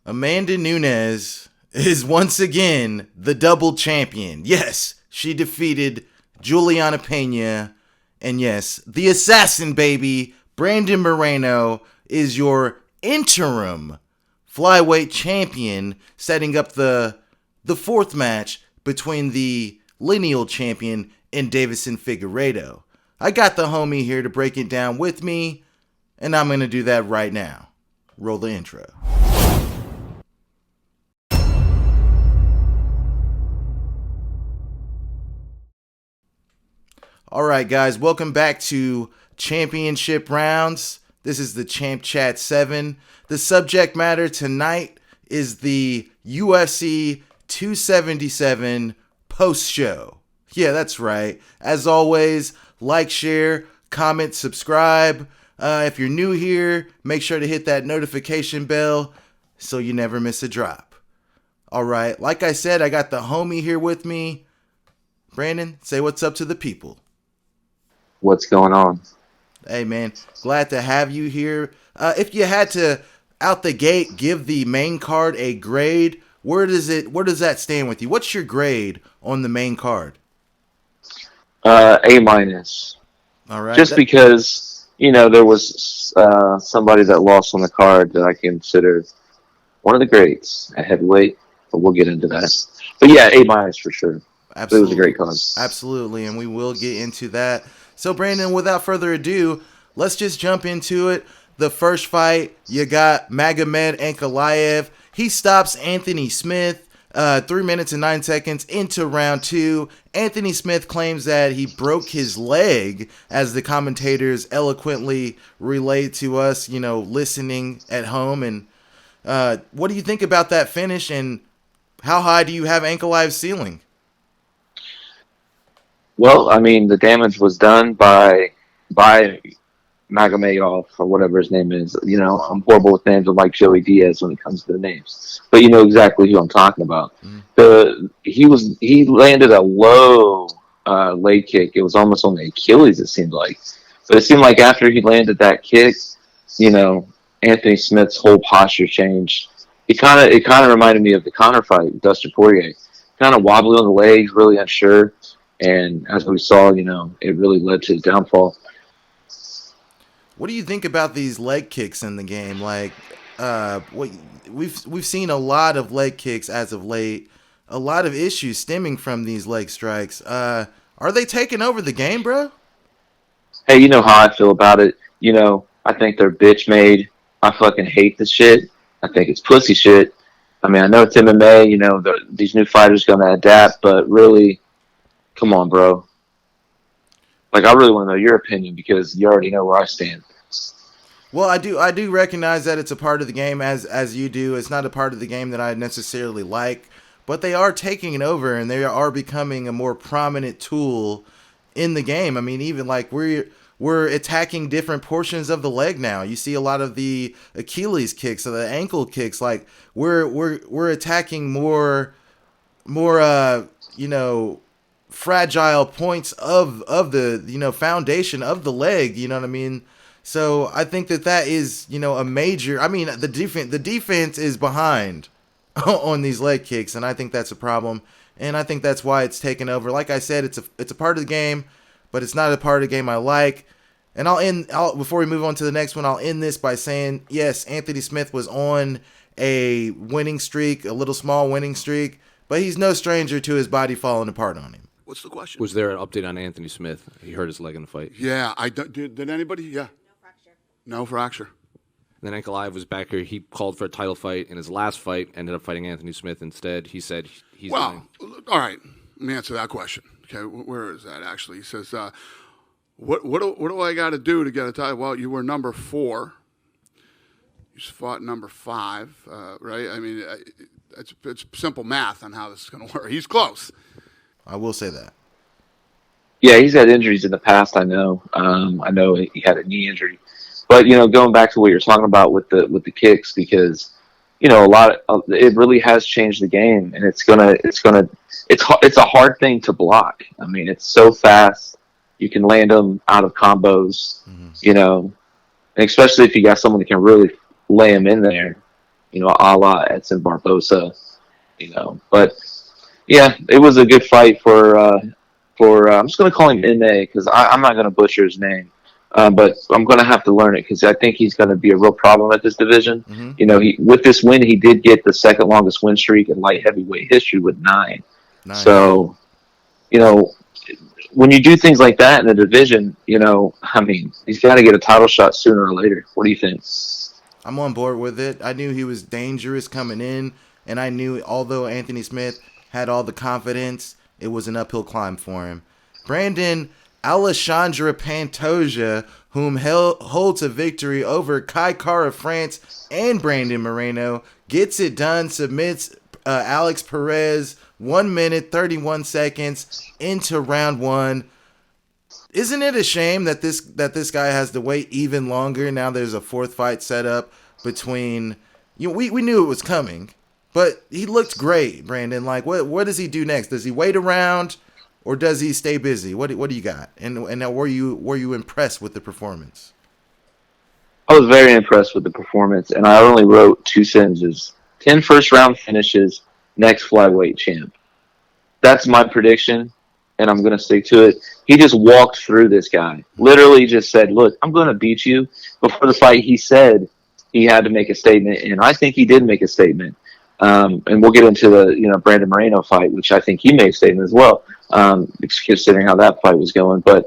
Amanda Nunes is once again the double champion. Yes, she defeated Juliana Pena. And yes, the assassin baby, Brandon Moreno, is your interim flyweight champion, setting up the fourth match between the lineal champion and Davison Figueiredo. I got the homie here to break it down with me, and I'm going to do that right now. Roll the intro. All right, guys, welcome back to Championship Rounds. This is the Champ Chat 7. The subject matter tonight is the UFC 277 post-show. Yeah, that's right. As always, like, share, comment, subscribe. If you're new here, make sure to hit that notification bell so you never miss a drop. All right, like I said, I got the homie here with me. Brandon, say what's up to the people. What's going on? Hey, man, glad to have you here. If you had to, out the gate, give the main card a grade, where does that stand with you? What's your grade on the main card? A minus. All right. Just because, there was somebody that lost on the card that I consider one of the greats at heavyweight, but we'll get into that. But yeah, A minus for sure. Absolutely. It was a great card. Absolutely, and we will get into that. So, Brandon, without further ado, let's just jump into it. The first fight, you got Magomed Ankalaev. He stops Anthony Smith 3 minutes and 9 seconds into round 2. Anthony Smith claims that he broke his leg, as the commentators eloquently relayed to us, listening at home. And what do you think about that finish, and how high do you have Ankalaev's ceiling? Well, I mean, the damage was done by Magomedov, or whatever his name is. I'm horrible with names. I'm like Joey Diaz when it comes to the names, but you know exactly who I'm talking about. He landed a low leg kick. It was almost on the Achilles, it seemed like. But it seemed like after he landed that kick, Anthony Smith's whole posture changed. It kind of reminded me of the Conor fight with Dustin Poirier. Kind of wobbly on the legs, really unsure. And as we saw, it really led to his downfall. What do you think about these leg kicks in the game? Like, we've seen a lot of leg kicks as of late. A lot of issues stemming from these leg strikes. Are they taking over the game, bro? Hey, you know how I feel about it. I think they're bitch made. I fucking hate this shit. I think it's pussy shit. I mean, I know it's MMA. These new fighters gonna adapt, but really, come on, bro. Like, I really want to know your opinion because you already know where I stand. Well, I do recognize that it's a part of the game, as you do. It's not a part of the game that I necessarily like, but they are taking it over, and they are becoming a more prominent tool in the game. I mean, even like we're attacking different portions of the leg now. You see a lot of the Achilles kicks or the ankle kicks. Like we're attacking more fragile points of the foundation of the leg, you know what I mean? So I think that is a major. I mean, the defense is behind on these leg kicks, and I think that's a problem, and I think that's why it's taken over. Like I said, it's a part of the game, but it's not a part of the game I like. And before we move on to the next one, I'll end this by saying, yes, Anthony Smith was on a winning streak, a little small winning streak, but he's no stranger to his body falling apart on him. What's the question? Was there an update on Anthony Smith? He hurt his leg in the fight. Yeah, did anybody? Yeah. No fracture. And then Ankalaev was back here. He called for a title fight in his last fight, ended up fighting Anthony Smith instead. He said he's all right. Let me answer that question. Okay, where is that actually? He says, what do I got to do to get a title? Well, you were number 4. You fought number 5, right? I mean, it's simple math on how this is going to work. He's close. I will say that. Yeah, he's had injuries in the past. I know. I know he had a knee injury, but going back to what you're talking about with the kicks, because it really has changed the game, and it's a hard thing to block. I mean, it's so fast. You can land them out of combos, and especially if you got someone that can really lay them in there. a la Edson Barbosa, But yeah, it was a good fight for I'm just going to call him Ine because I'm not going to butcher his name. But I'm going to have to learn it because I think he's going to be a real problem at this division. Mm-hmm. With this win, he did get the second longest win streak in light heavyweight history with 9. Nice. So, you know, when you do things like that in the division, he's got to get a title shot sooner or later. What do you think? I'm on board with it. I knew he was dangerous coming in, and I knew although Anthony Smith had all the confidence, it was an uphill climb for him. Brandon Alexandre Pantoja, whom holds a victory over Kai Kara France and Brandon Moreno, gets it done, submits Alex Perez 1 minute 31 seconds into round 1. Isn't it a shame that this guy has to wait even longer? Now there's a 4th fight set up between we knew it was coming, but he looked great, Brandon. Like what does he do next? Does he wait around or does he stay busy? What do you got? And were you impressed with the performance? I was very impressed with the performance, and I only wrote 2 sentences: 10 first-round finishes, next flyweight champ. That's my prediction, and I'm going to stick to it. He just walked through this guy. Literally just said, look, I'm going to beat you. Before the fight, he said he had to make a statement, and I think he did make a statement. And we'll get into the Brandon Moreno fight, which I think he made a statement as well, considering how that fight was going. But,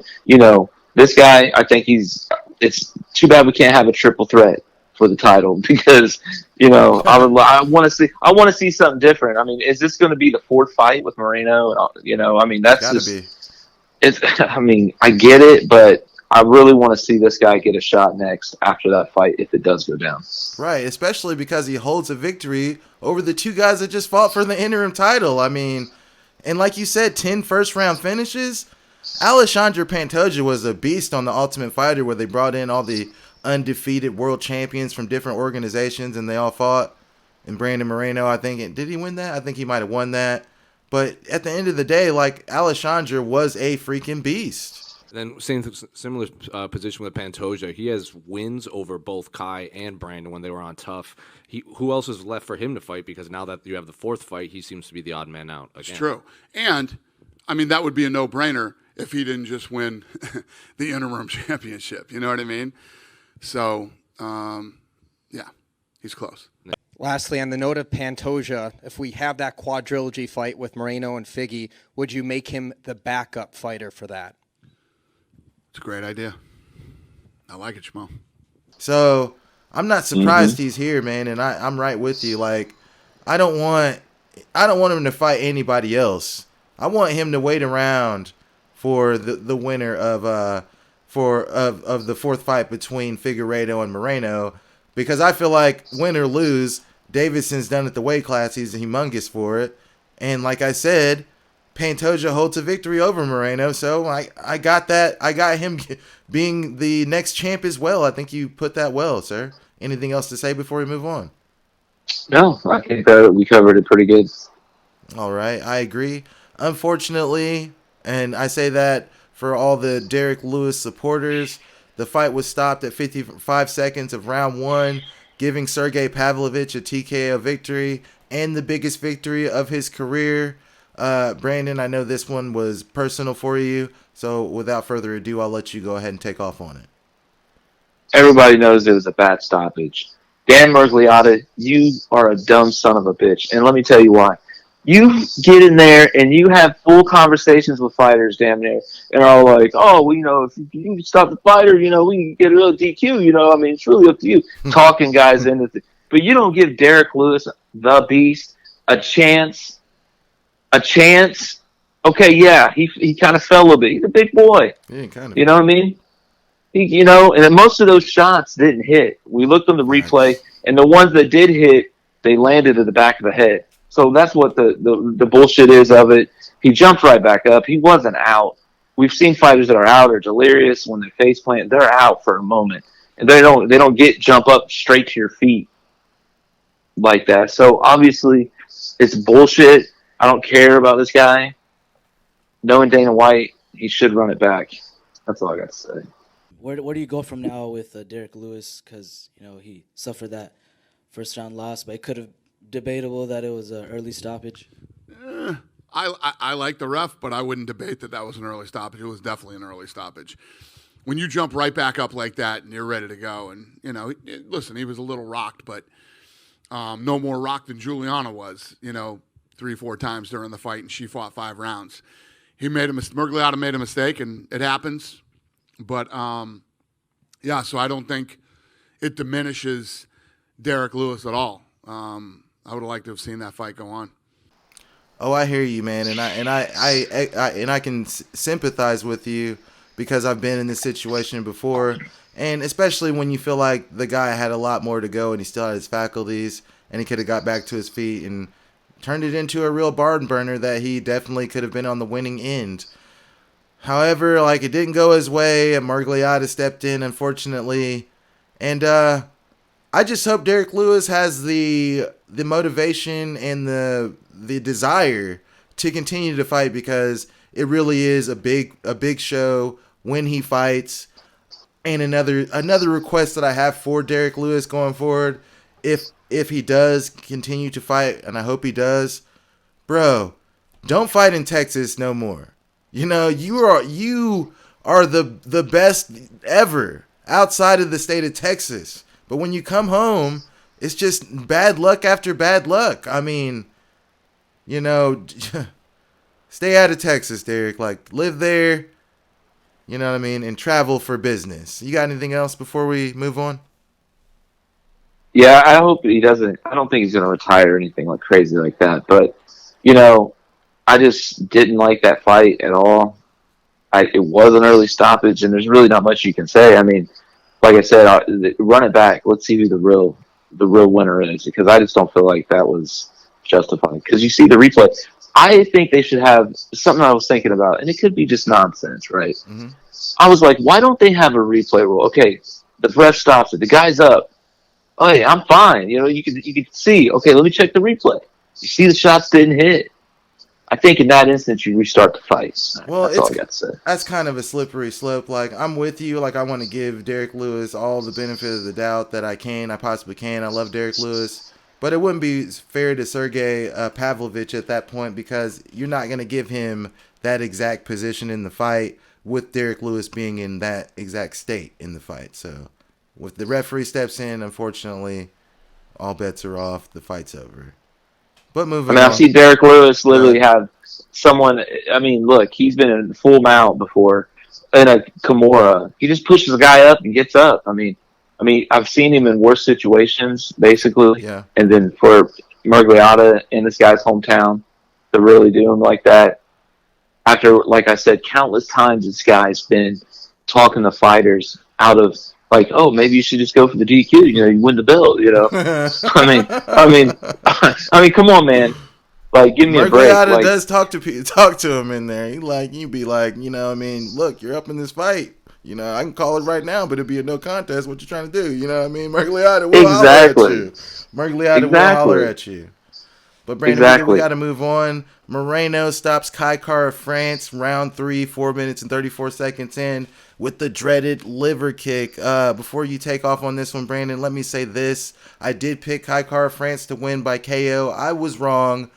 this guy, I think it's too bad we can't have a triple threat for the title because I want to see something different. I mean, is this going to be the 4th fight with Moreno? I mean, that's Gotta just be. it's. I mean, I get it, but I really want to see this guy get a shot next after that fight if it does go down. Right, especially because he holds a victory over the 2 guys that just fought for the interim title. I mean, and like you said, 10 first-round finishes. Alexandre Pantoja was a beast on The Ultimate Fighter where they brought in all the undefeated world champions from different organizations and they all fought. And Brandon Moreno, I think, did he win that? I think he might have won that. But at the end of the day, like, Alexandre was a freaking beast. Then similar position with Pantoja. He has wins over both Kai and Brandon when they were on tough. Who else is left for him to fight? Because now that you have the 4th fight, he seems to be the odd man out again. It's true. And, I mean, that would be a no-brainer if he didn't just win the interim championship. You know what I mean? So, yeah, he's close. Lastly, on the note of Pantoja, if we have that quadrilogy fight with Moreno and Figgy, would you make him the backup fighter for that? It's a great idea. I like it, Shmo. So I'm not surprised he's here, man, and I'm right with you. Like, I don't want him to fight anybody else. I want him to wait around for the winner of the 4th fight between Figueiredo and Moreno, because I feel like win or lose, Davidson's done at the weight class. He's humongous for it, and like I said, Pantoja holds a victory over Moreno, so I got that. I got him being the next champ as well. I think you put that well, sir. Anything else to say before we move on? No, I think that we covered it pretty good. All right, I agree. Unfortunately, and I say that for all the Derek Lewis supporters, the fight was stopped at 55 seconds of round 1, giving Sergey Pavlovich a TKO victory and the biggest victory of his career. Brandon, I know this one was personal for you, so without further ado, I'll let you go ahead and take off on it. Everybody knows it was a bad stoppage. Dan Mergliotta, you are a dumb son of a bitch, and let me tell you why. You get in there and you have full conversations with fighters, damn near, and are like, oh, well, if you stop the fighter, we can get a little DQ, I mean, it's really up to you. Talking guys into it. But you don't give Derek Lewis, the beast, a chance. Okay, yeah, he kind of fell a little bit. He's a big boy. Yeah, kind of. You know what I mean? And then most of those shots didn't hit. We looked on the replay, and the ones that did hit, they landed at the back of the head. So that's what the bullshit is of it. He jumped right back up. He wasn't out. We've seen fighters that are out or delirious when they face plant. They're out for a moment, and they don't jump up straight to your feet like that. So obviously, it's bullshit. I don't care about this guy. Knowing Dana White, he should run it back. That's all I got to say. Where do you go from now with Derek Lewis? Because he suffered that first round loss, but it could have debatable that it was an early stoppage. I like the ref, but I wouldn't debate that was an early stoppage. It was definitely an early stoppage. When you jump right back up like that and you're ready to go, and listen, he was a little rocked, but no more rocked than Juliana was. 3-4 times during the fight, and she fought 5 rounds. Miragliotta made a mistake, and it happens. But yeah, so I don't think it diminishes Derek Lewis at all. I would have liked to have seen that fight go on. Oh, I hear you, man, and I can sympathize with you because I've been in this situation before, and especially when you feel like the guy had a lot more to go and he still had his faculties and he could have got back to his feet and turned it into a real barn burner that he definitely could have been on the winning end. However, it didn't go his way, and Miragliotta stepped in, unfortunately, and I just hope Derek Lewis has the motivation and the desire to continue to fight, because it really is a big show when he fights. And another request that I have for Derek Lewis going forward, if he does continue to fight, and I hope he does, bro, don't fight in Texas no more. You are the best ever outside of the state of Texas. But when you come home, it's just bad luck after bad luck. I mean, stay out of Texas, Derek. Live there, you know what I mean, and travel for business. You got anything else before we move on? Yeah, I hope he doesn't. I don't think he's going to retire or anything crazy like that. But, I just didn't like that fight at all. It was an early stoppage, and there's really not much you can say. I mean, like I said, run it back. Let's see who the real winner is, because I just don't feel like that was justified. Because you see the replay. I think they should have something I was thinking about, and it could be just nonsense, right? Mm-hmm. I was like, why don't they have a replay rule? Okay, the ref stops it. The guy's up. Oh, yeah, I'm fine. You can see. Okay, let me check the replay. You see the shots didn't hit. I think in that instance, you restart the fight. Well, that's all I got to say. That's kind of a slippery slope. I'm with you. I want to give Derek Lewis all the benefit of the doubt that I possibly can. I love Derek Lewis. But it wouldn't be fair to Sergey Pavlovich at that point, because you're not going to give him that exact position in the fight with Derek Lewis being in that exact state in the fight. So if the referee steps in, unfortunately, all bets are off. The fight's over. But moving on. I've seen Derek Lewis literally have someone. I mean, look, he's been in full mount before in a Kimura. He just pushes a guy up and gets up. I mean, I've seen him in worse situations, basically. Yeah. And then for Miragliotta in this guy's hometown to really do him like that, after, like I said, countless times this guy's been talking to fighters out of, oh, maybe you should just go for the DQ. You win the belt. I mean, come on, man. Give me a break. Miragliotta does talk to him in there. You'd be look, you're up in this fight. I can call it right now, but it'd be a no contest. What you trying to do? Miragliotta will holler at you. Miragliotta will holler at you. But Brandon, we got to move on. Moreno stops Kai Kara France, round 3, 4 minutes and 34 seconds in, with the dreaded liver kick. Before you take off on this one, Brandon, let me say this. I did pick Kai Kara France to win by KO. I was wrong,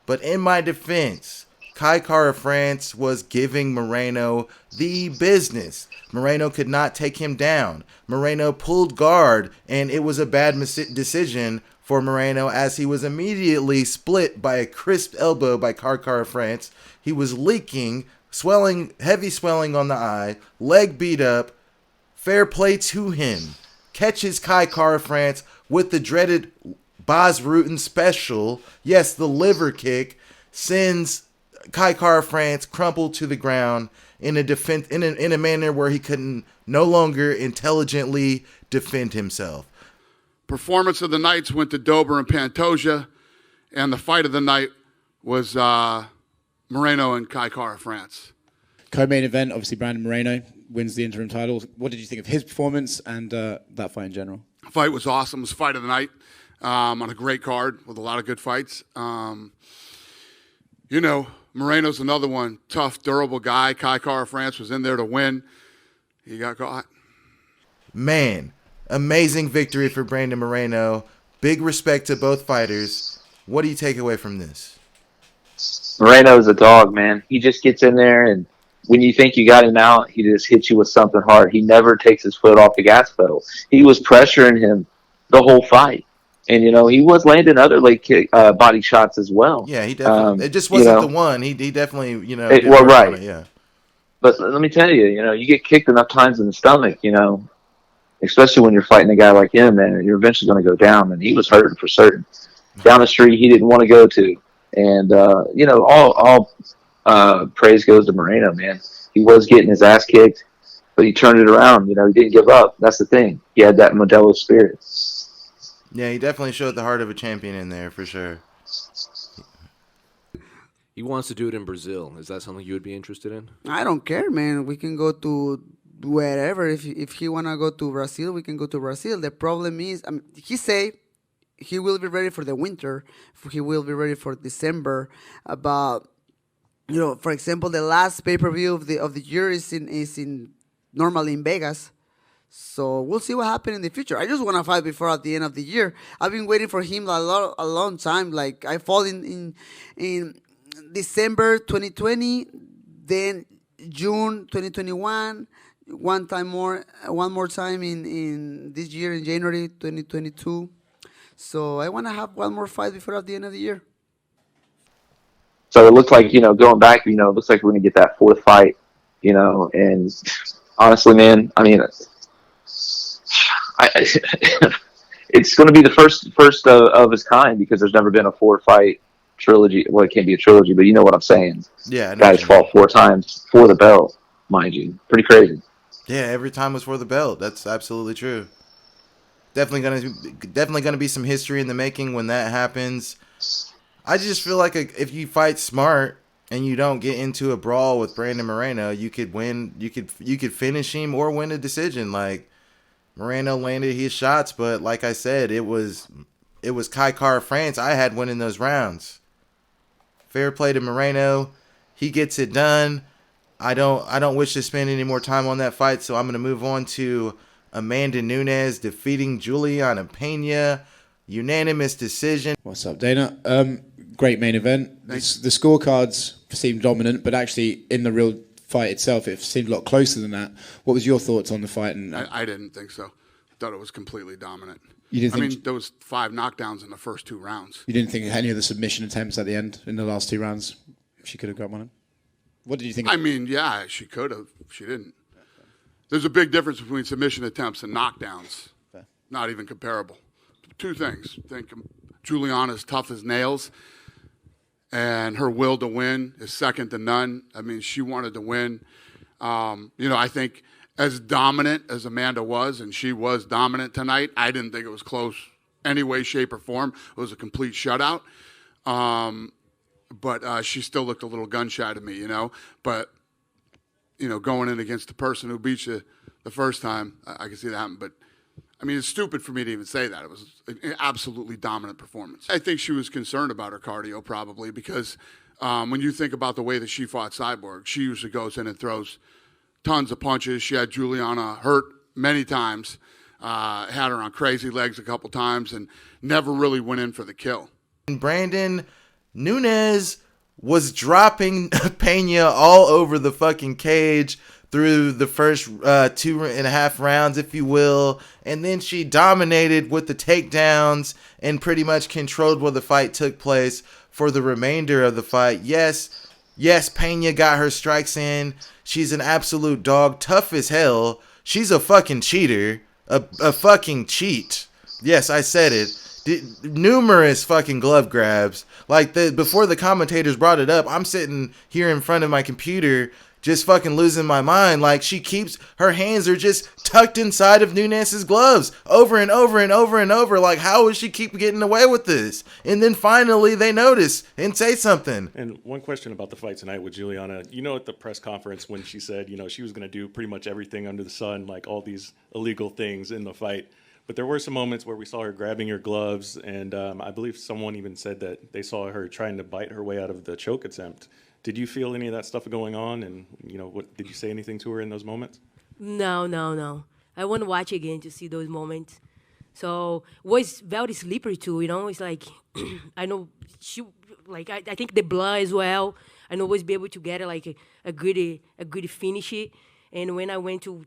but in my defense, Kai Kara France was giving Moreno the business. Moreno could not take him down. Moreno pulled guard, and it was a bad decision for Moreno, as he was immediately split by a crisp elbow by Kai Kara France. He was leaking, heavy swelling on the eye, leg beat up. Fair play to him. Catches Kai Kara France with the dreaded Bas Rutten special. Yes, the liver kick sends Kai Kara France crumpled to the ground in a manner where he couldn't no longer intelligently defend himself. Performance of the nights went to Dober and Pantoja, and the fight of the night was Moreno and Kai Kara France. Co-main event, obviously Brandon Moreno wins the interim title. What did you think of his performance and that fight in general? The fight was awesome. It was fight of the night on a great card with a lot of good fights. Moreno's another one. Tough, durable guy. Kai Kara France was in there to win. He got caught. Man, amazing victory for Brandon Moreno. Big respect to both fighters. What do you take away from this? Moreno's a dog, man. He just gets in there, and when you think you got him out, he just hits you with something hard. He never takes his foot off the gas pedal. He was pressuring him the whole fight. And, he was landing other leg kick, body shots as well. Yeah, he definitely. It just wasn't the one. He definitely, did well, work on right. it, yeah. But let me tell you, you get kicked enough times in the stomach, especially when you're fighting a guy like him, man, you're eventually going to go down. And he was hurting for certain. Down the street he didn't want to go to. And, all praise goes to Moreno, man. He was getting his ass kicked, but he turned it around. He didn't give up. That's the thing. He had that Modelo spirit. Yeah, he definitely showed the heart of a champion in there, for sure. He wants to do it in Brazil. Is that something you would be interested in? I don't care, man. We can go to wherever. If he want to go to Brazil, we can go to Brazil. The problem is, he say he will be ready for the winter. He will be ready for December. But for example, the last pay-per-view of the year is in normally in Vegas. So we'll see what happens in the future. I just want to fight before at the end of the year. I've been waiting for him a long time. Like I fought in December 2020, then June 2021, one more time in this year in January 2022. So I want to have one more fight before at the end of the year. So it looks like, going back, it looks like we're going to get that fourth fight, and honestly, man, it's going to be the first of its kind because there's never been a 4-fight trilogy. Well, it can't be a trilogy, but you know what I'm saying. Yeah. Guys fought 4 times for the belt, mind you. Pretty crazy. Yeah, every time was for the belt. That's absolutely true. Definitely gonna be some history in the making when that happens. I just feel like if you fight smart and you don't get into a brawl with Brandon Moreno, you could win. You could finish him or win a decision. Like Moreno landed his shots, but like I said, it was Kai Kara France I had winning those rounds. Fair play to Moreno. He gets it done. I don't wish to spend any more time on that fight, so I'm gonna move on to Amanda Nunes defeating Juliana Pena. Unanimous decision. What's up, Dana? Great main event. The scorecards seemed dominant, but actually in the real fight itself, it seemed a lot closer than that. What was your thoughts on the fight? I didn't think so. I thought it was completely dominant. You didn't think there was 5 knockdowns in the first 2 rounds. You didn't think any of the submission attempts at the end in the last 2 rounds she could have got one? What did you think? Yeah, she could have. She didn't. There's a big difference between submission attempts and knockdowns. Fair. Not even comparable. 2 things. I think Juliana's tough as nails, and her will to win is second to none. She wanted to win. I think as dominant as Amanda was, and she was dominant tonight, I didn't think it was close any way, shape, or form. It was a complete shutout. But she still looked a little gun shy to me, But, going in against the person who beat you the first time, I can see that happen. But, it's stupid for me to even say that. It was an absolutely dominant performance. I think she was concerned about her cardio probably because when you think about the way that she fought Cyborg, she usually goes in and throws tons of punches. She had Juliana hurt many times, had her on crazy legs a couple times, and never really went in for the kill. Brandon Nunes was dropping Pena all over the fucking cage through the first 2.5 rounds, if you will. And then she dominated with the takedowns and pretty much controlled where the fight took place for the remainder of the fight. Yes, Pena got her strikes in. She's an absolute dog, tough as hell. She's a fucking cheater, a fucking cheat. Yes, I said it. Numerous fucking glove grabs. Before the commentators brought it up, I'm sitting here in front of my computer just fucking losing my mind. Her hands are just tucked inside of Nunes's gloves over and over and over and over. How does she keep getting away with this? And then finally they notice and say something. And one question about the fight tonight with Juliana. At the press conference when she said, she was going to do pretty much everything under the sun, like all these illegal things in the fight. But there were some moments where we saw her grabbing her gloves, and I believe someone even said that they saw her trying to bite her way out of the choke attempt. Did you feel any of that stuff going on? And, did you say anything to her in those moments? No. I want to watch again to see those moments. So was very slippery too, you know. It's like I know she like I think the blood as well. I know was be able to get like a good finish. And when I went to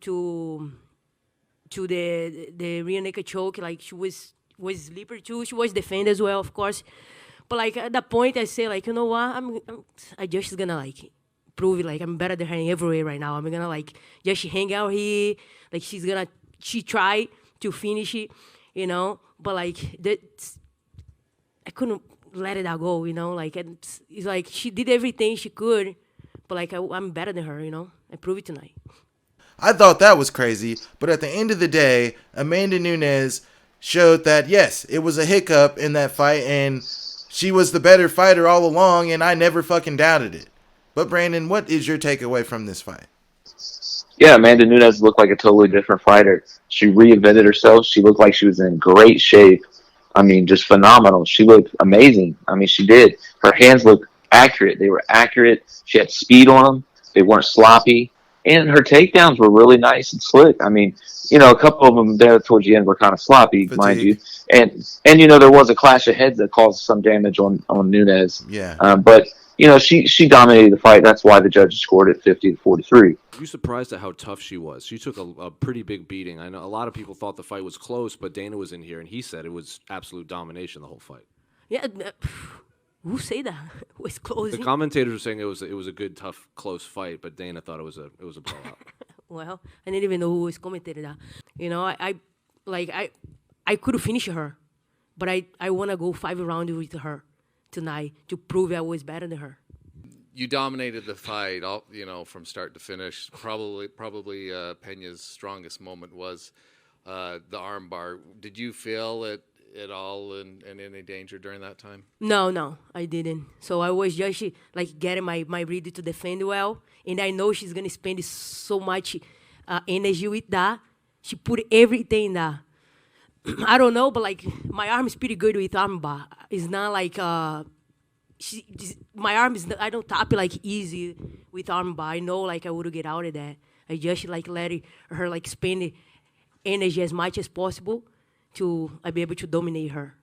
the rear naked choke, like she was slippery too. She was defend as well, of course. But like at that point, I say like, you know what, I just gonna like prove it, like I'm better than her in every way right now. I'm gonna like just hang out here, like she try to finish it, you know. But like that, I couldn't let it out go, you know. Like it's like she did everything she could, but like I'm better than her, you know. I proved it tonight. I thought that was crazy, but at the end of the day, Amanda Nunes showed that yes, it was a hiccup in that fight, and she was the better fighter all along, and I never fucking doubted it. But Brandon, what is your takeaway from this fight? Yeah, Amanda Nunes looked like a totally different fighter. She reinvented herself. She looked like she was in great shape. I mean, just phenomenal. She looked amazing. I mean, she did. Her hands looked accurate. They were accurate. She had speed on them. They weren't sloppy. And her takedowns were really nice and slick. I mean, you know, a couple of them there towards the end were kind of sloppy, mind you. And you know, there was a clash of heads that caused some damage on Nunes. Yeah. But you know, she dominated the fight. That's why the judges scored it 50-43. Were you surprised at how tough she was? She took a pretty big beating. I know a lot of people thought the fight was close, but Dana was in here and he said it was absolute domination the whole fight. Yeah, who say that? It was close. The commentators were saying it was a good, tough, close fight, but Dana thought it was a blowout. Well, I didn't even know who was commentating that. You know, I could finish her, but I want to go 5 rounds with her tonight to prove I was better than her. You dominated the fight, all, you know, from start to finish. Probably Pena's strongest moment was the armbar. Did you feel it at all in any danger during that time? No, I didn't. So I was just like getting my ready to defend well, and I know she's gonna spend so much energy with that. She put everything in that. I don't know, but like my arm is pretty good with armbar. It's not like my arm is. I don't tap it like easy with armbar. I know like I would get out of that. I just like let her like spend energy as much as possible to be able to dominate her.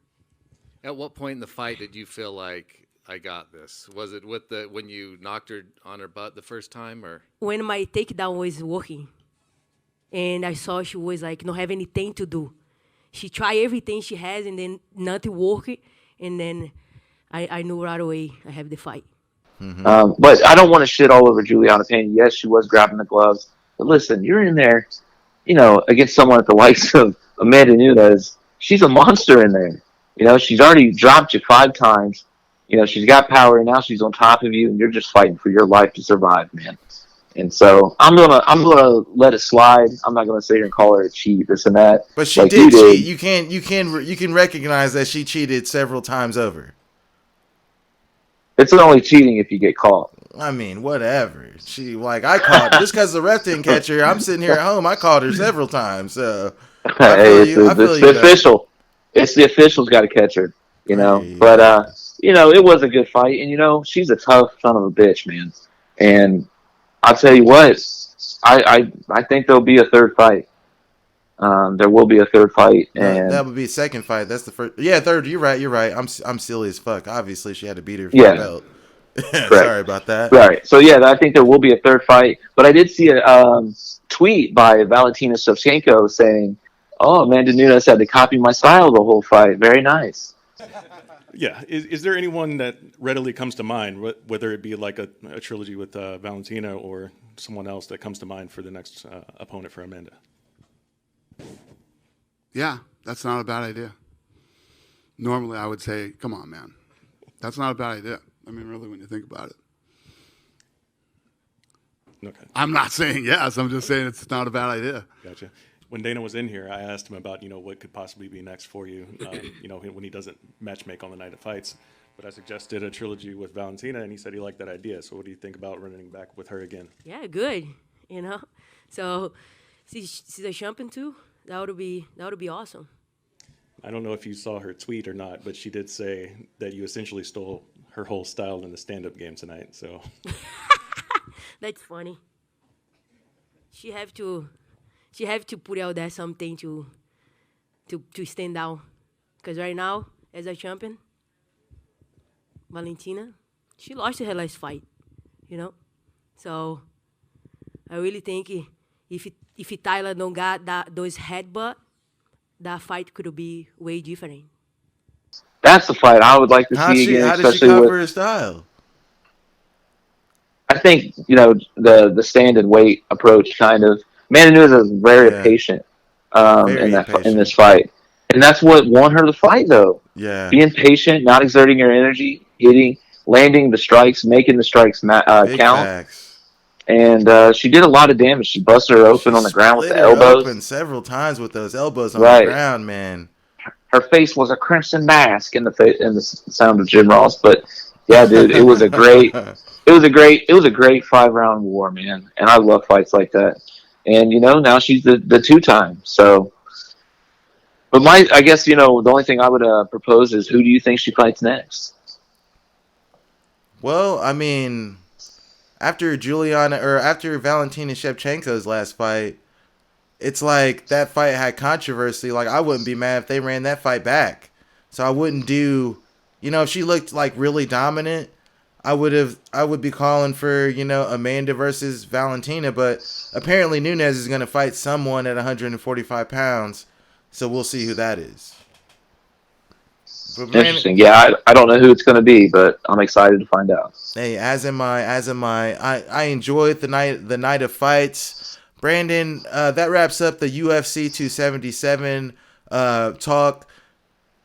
At what point in the fight did you feel like I got this? Was it when you knocked her on her butt the first time, or when my takedown was working, and I saw she was like not have anything to do. She tried everything she has, and then nothing worked, and then I knew right away I have the fight. Mm-hmm. But I don't want to shit all over Juliana Pena. Yes, she was grabbing the gloves, but listen, you're in there, you know, against someone at the likes of Amanda Nunes. She's a monster in there. You know, she's already dropped you 5 times. You know, she's got power, and now she's on top of you, and you're just fighting for your life to survive, man. And so I'm gonna let it slide. I'm not gonna sit here and call her a cheat, this and that. But she did cheat. You can recognize that she cheated several times over. It's only cheating if you get caught. I mean, whatever. I called just because the ref didn't catch her. I'm sitting here at home. I called her several times. So it's the official. It's the official's got to catch her. You know, but you know, it was a good fight, and you know, she's a tough son of a bitch, man. And I'll tell you what, I think there'll be a third fight. There will be a third fight, and that would be a second fight. That's the first. Yeah, third. You're right. I'm silly as fuck. Obviously, she had to beat her for the belt. Sorry about that. Right. So yeah, I think there will be a third fight. But I did see a tweet by Valentina Shevchenko saying, "Oh, Amanda Nunes had to copy my style the whole fight. Very nice." Yeah. Is there anyone that readily comes to mind, whether it be like a trilogy with Valentina or someone else that comes to mind for the next opponent for Amanda? Yeah, that's not a bad idea. Normally, I would say, come on, man. That's not a bad idea. I mean, really, when you think about it. Okay. I'm not saying yes. I'm just saying it's not a bad idea. Gotcha. When Dana was in here, I asked him about, what could possibly be next for you, when he doesn't matchmake on the night of fights. But I suggested a trilogy with Valentina, and he said he liked that idea. So what do you think about running back with her again? Yeah, good. So she's a champion too. That would be awesome. I don't know if you saw her tweet or not, but she did say that you essentially stole her whole style in the stand-up game tonight. So that's funny. She have to put out there something to to stand down. Because right now, as a champion, Valentina, she lost her last fight, you know? So I really think if Tyler don't got those headbutt, that fight could be way different. That's the fight I would like to see again, How did she especially cover with. her style? I think the stand and wait approach kind of. Amanda Nunes is very Yeah, patient very in this impatient. fight, and that's what won her the fight though. Yeah, Being patient, not exerting your energy, landing the strikes, making the strikes big count, facts. and she did a lot of damage. She busted her open She on the ground with split the her elbows. open several times with those elbows on the Right, ground, man. her face was a crimson mask in the sound of Jim Ross. But yeah, dude, it was a great 5-round war, man. And I love fights like that. And now she's the 2-time. So, but I guess the only thing I would propose is, who do you think she fights next? Well, I mean, after Valentina Shevchenko's last fight, it's like that fight had controversy. Like, I wouldn't be mad if they ran that fight back. So I wouldn't do, if she looked like really dominant, I would be calling for, Amanda versus Valentina, but apparently Nunes is going to fight someone at 145 pounds. So we'll see who that is. But Brandon, Interesting. Yeah, I don't know who it's going to be, but I'm excited to find out. hey, as am I. I enjoyed the night of fights. Brandon, that wraps up the UFC 277 talk.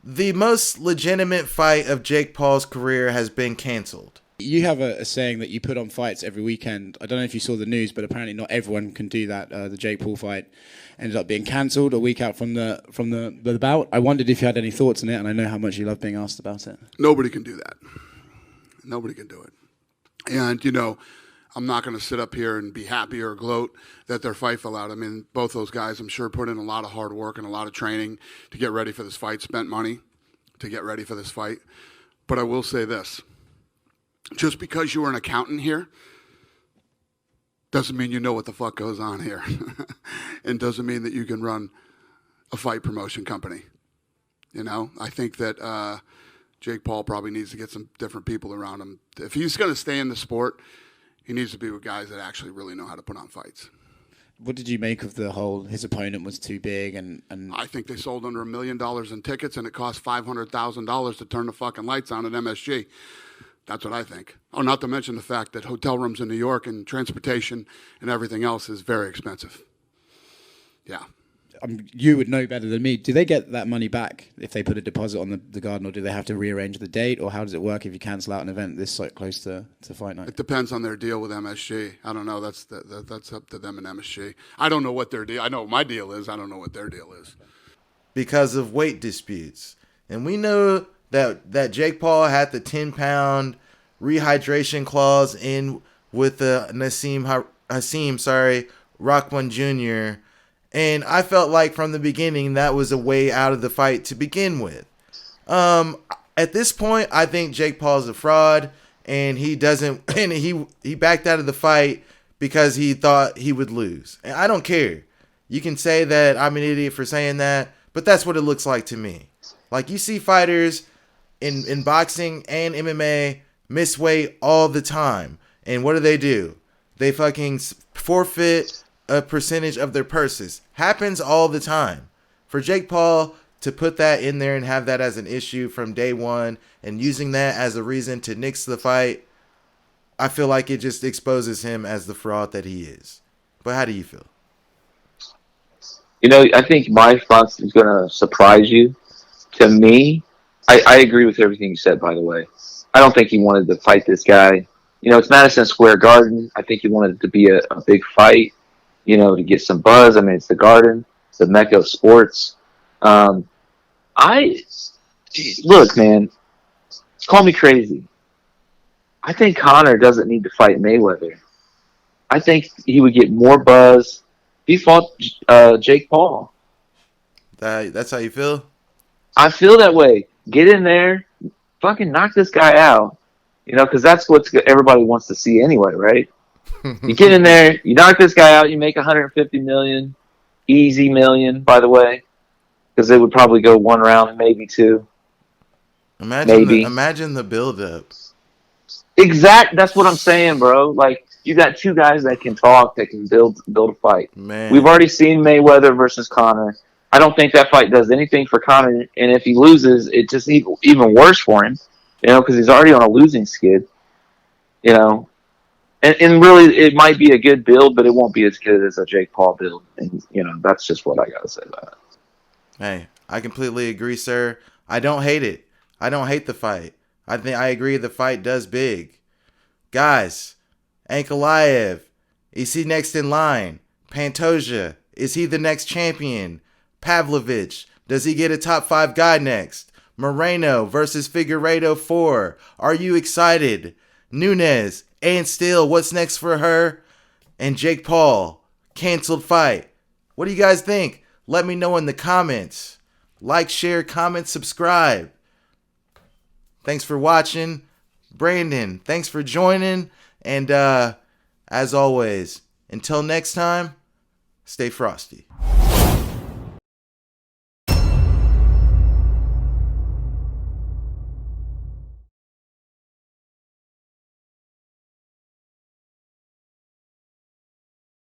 The most legitimate fight of Jake Paul's career has been canceled. You have a saying that you put on fights every weekend. I don't know if you saw the news, but apparently not everyone can do that. The Jake Paul fight ended up being cancelled a week out from the bout. I wondered if you had any thoughts on it, and I know how much you love being asked about it. Nobody can do that. Nobody can do it. And, I'm not going to sit up here and be happy or gloat that their fight fell out. I mean, both those guys, I'm sure, put in a lot of hard work and a lot of training to get ready for this fight, spent money to get ready for this fight. But I will say this. Just because you were an accountant here doesn't mean you know what the fuck goes on here. And doesn't mean that you can run a fight promotion company. I think that Jake Paul probably needs to get some different people around him. If he's going to stay in the sport, he needs to be with guys that actually really know how to put on fights. What did you make of the whole, his opponent was too big and I think they sold under $1 million in tickets, and it cost $500,000 to turn the fucking lights on at MSG. That's what I think. Oh, not to mention the fact that hotel rooms in New York and transportation and everything else is very expensive. Yeah. You would know better than me. Do they get that money back if they put a deposit on the Garden, or do they have to rearrange the date, or how does it work if you cancel out an event this close to fight night? It depends on their deal with MSG. I don't know. That's up to them and MSG. I don't know what their deal. I know what my deal is. I don't know what their deal is. Because of weight disputes. And we know that Jake Paul had the 10-pound rehydration clause in with the Hasim Rahman Jr., and I felt like from the beginning that was a way out of the fight to begin with. At this point, I think Jake Paul's a fraud, and he backed out of the fight because he thought he would lose. And I don't care. You can say that I'm an idiot for saying that, but that's what it looks like to me. Like, you see fighters in boxing and MMA miss weight all the time. And what do? They fucking forfeit a percentage of their purses. Happens all the time. For Jake Paul to put that in there and have that as an issue from day one and using that as a reason to nix the fight, I feel like it just exposes him as the fraud that he is. But how do you feel? I think my response is going to surprise you. To me, I agree with everything you said, by the way. I don't think he wanted to fight this guy. It's Madison Square Garden. I think he wanted it to be a big fight, to get some buzz. I mean, it's the Garden. It's the Mecca of sports. Look, man, call me crazy. I think Conor doesn't need to fight Mayweather. I think he would get more buzz if he fought Jake Paul. That's how you feel? I feel that way. Get in there, fucking knock this guy out. Because that's what everybody wants to see anyway, right? You get in there, you knock this guy out, you make $150 million, easy million, by the way. because it would probably go 1 round, maybe 2. Maybe. Imagine the build up. That's what I'm saying, bro. Like, you got 2 guys that can talk, that can build a fight. Man. We've already seen Mayweather versus Conor. I don't think that fight does anything for Conor, and if he loses, it's just even worse for him, because he's already on a losing skid, And really, it might be a good build, but it won't be as good as a Jake Paul build. And, that's just what I got to say about it. Hey, I completely agree, sir. I don't hate it. I don't hate the fight. I agree the fight does big. Guys, Ankalaev, is he next in line? Pantoja, is he the next champion? Pavlovich, does he get a top 5 guy next? Moreno versus Figueiredo 4. Are you excited? Nunes, and still, what's next for her? And Jake Paul, canceled fight. What do you guys think? Let me know in the comments. Like, share, comment, subscribe. Thanks for watching. Brandon, thanks for joining. And as always, until next time, stay frosty.